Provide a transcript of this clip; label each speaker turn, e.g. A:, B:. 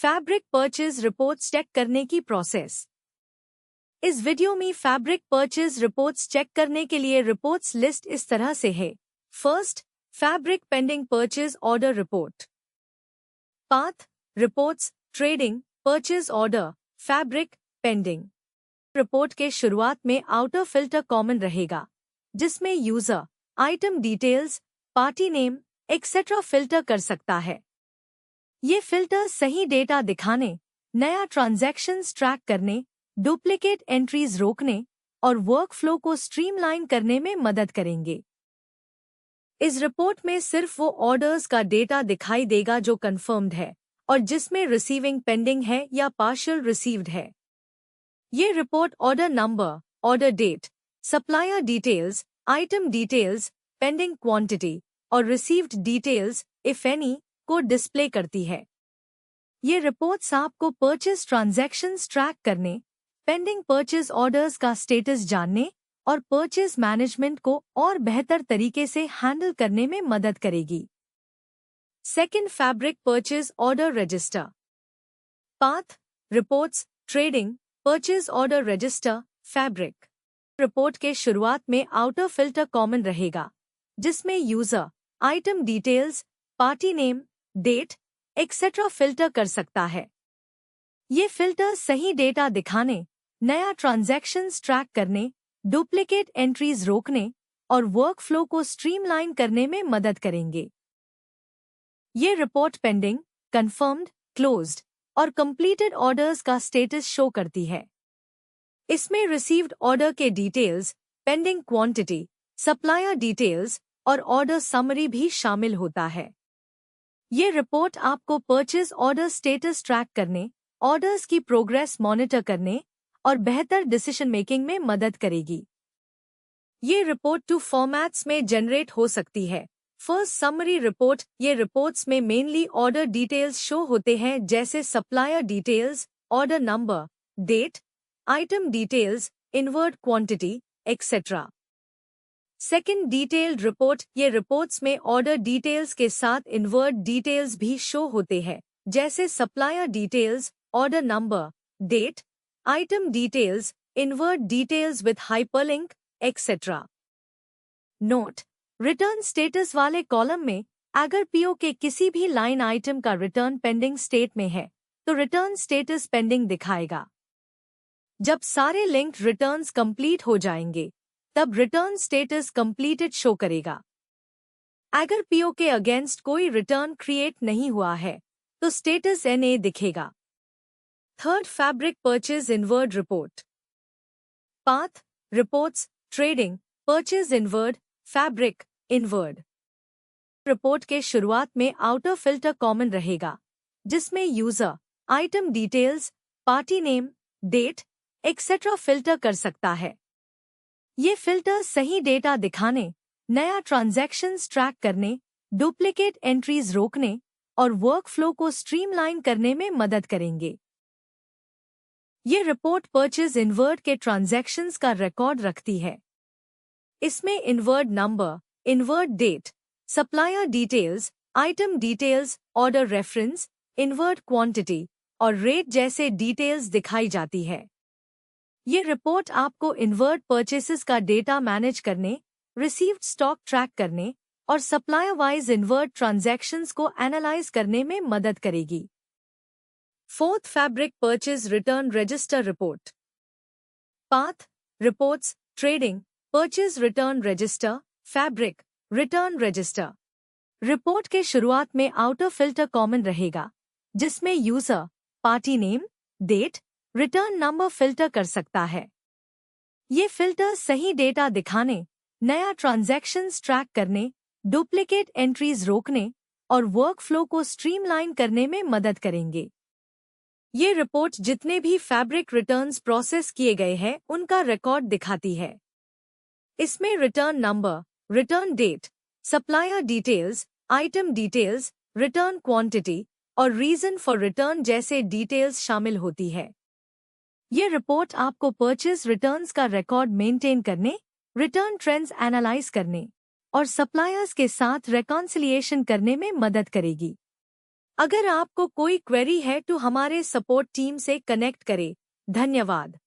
A: Fabric purchase reports check करने की process. इस वीडियो में फैब्रिक परचेज रिपोर्ट्स चेक करने के लिए रिपोर्ट्स लिस्ट इस तरह से है। First, fabric pending purchase order report. Path reports, trading, purchase order, fabric, pending. Report के शुरुआत में आउटर फिल्टर कॉमन रहेगा, जिसमें user item details, party name etcetera filter कर सकता है। ये फिल्टर सही डेटा दिखाने, नया ट्रांजैक्शंस ट्रैक करने, डुप्लीकेट एंट्रीज रोकने और वर्कफ्लो को स्ट्रीमलाइन करने में मदद करेंगे। इस रिपोर्ट में सिर्फ वो ऑर्डर्स का डेटा दिखाई देगा जो कंफर्म्ड है और जिसमें रिसीविंग पेंडिंग है या पार्शियल रिसीव्ड है। ये report order number, order date, supplier details, item details, pending quantity और रिसीव्ड डिटेल्स इफ एनी को डिस्प्ले करती है। ये रिपोर्ट्स आपको परचेज ट्रांजैक्शंस ट्रैक करने, पेंडिंग परचेज ऑर्डर्स का स्टेटस जानने और परचेज मैनेजमेंट को और बेहतर तरीके से हैंडल करने में मदद करेगी। Second, fabric purchase order register. Path reports, trading, purchase order register, fabric. Report के शुरुआत में आउटर फिल्टर कॉमन रहेगा, जिसमें user item details, party name, date etcetera filter कर सकता है। ये फिल्टर सही डेटा दिखाने, नया ट्रांजैक्शंस ट्रैक करने, डुप्लीकेट एंट्रीज रोकने और वर्कफ्लो को स्ट्रीमलाइन करने में मदद करेंगे। ये रिपोर्ट पेंडिंग, कंफर्म्ड, क्लोज्ड और कंप्लीटेड ऑर्डर्स का स्टेटस शो करती है। इसमें रिसीव्ड ऑर्डर के details, pending quantity, supplier details और ऑर्डर समरी भी शामिल होता है। ये रिपोर्ट आपको परचेज ऑर्डर स्टेटस ट्रैक करने, ऑर्डर्स की प्रोग्रेस मॉनिटर करने और बेहतर डिसीजन मेकिंग में मदद करेगी। ये रिपोर्ट 2 फॉर्मेट्स में जनरेट हो सकती है। First, summary report. ये रिपोर्ट्स में मेनली ऑर्डर डिटेल्स शो होते हैं, जैसे supplier details, order number, date, item details, inward quantity etcetera. Second, detailed report. ये रिपोर्ट्स में ऑर्डर डिटेल्स के साथ इनवर्ड डिटेल्स भी शो होते हैं, जैसे supplier details, order number, date, item details, inward details with hyperlink etcetera. Note, return status वाले column में अगर पीओ के किसी भी लाइन आइटम का रिटर्न पेंडिंग स्टेट में है, तो रिटर्न स्टेटस पेंडिंग दिखाएगा। जब सारे लिंक्ड रिटर्न्स कंप्लीट हो जाएंगे, तब रिटर्न स्टेटस कंप्लीटेड शो करेगा। अगर पीओ के अगेंस्ट कोई रिटर्न क्रिएट नहीं हुआ है, तो स्टेटस एनए दिखेगा। Third, fabric purchase inward report. Path reports, trading, purchase inward, fabric, inward. Report के शुरुआत में आउटर फिल्टर कॉमन रहेगा, जिसमें user item details, party name, date etcetera filter कर सकता है। ये फिल्टर सही डेटा दिखाने, नया ट्रांजैक्शंस ट्रैक करने, डुप्लीकेट एंट्रीज रोकने और वर्कफ्लो को स्ट्रीमलाइन करने में मदद करेंगे। ये रिपोर्ट परचेज इनवर्ड के ट्रांजैक्शंस का रिकॉर्ड रखती है। इसमें inward number, inward date, supplier details, item details, order reference, inward quantity और रेट जैसे डिटेल्स दिखाई जाती है। ये रिपोर्ट आपको इनवर्ड परचेसेस का डेटा मैनेज करने, रिसीव्ड स्टॉक ट्रैक करने और सप्लायर वाइज इनवर्ड ट्रांजैक्शंस को एनालाइज करने में मदद करेगी। Fourth, fabric purchase return register report. Path reports, trading, purchase return register, fabric, return register. Report के शुरुआत में आउटर फिल्टर कॉमन रहेगा, जिसमें user party name, date, return number filter कर सकता है। ये फिल्टर सही डेटा दिखाने, नया ट्रांजैक्शंस ट्रैक करने, डुप्लीकेट एंट्रीज रोकने और वर्कफ्लो को स्ट्रीमलाइन करने में मदद करेंगे। ये रिपोर्ट जितने भी फैब्रिक रिटर्न्स प्रोसेस किए गए हैं, उनका रिकॉर्ड दिखाती है। इसमें return number, return date, supplier details, item details, return quantity और रीजन फॉर रिटर्न जैसे डिटेल्स शामिल होती है। ये रिपोर्ट आपको परचेज रिटर्न्स का रिकॉर्ड मेंटेन करने, रिटर्न ट्रेंड्स एनालाइज करने और सप्लायर्स के साथ रिकॉन्सिलिएशन करने में मदद करेगी। अगर आपको कोई क्वेरी है तो हमारे सपोर्ट टीम से कनेक्ट करें। धन्यवाद।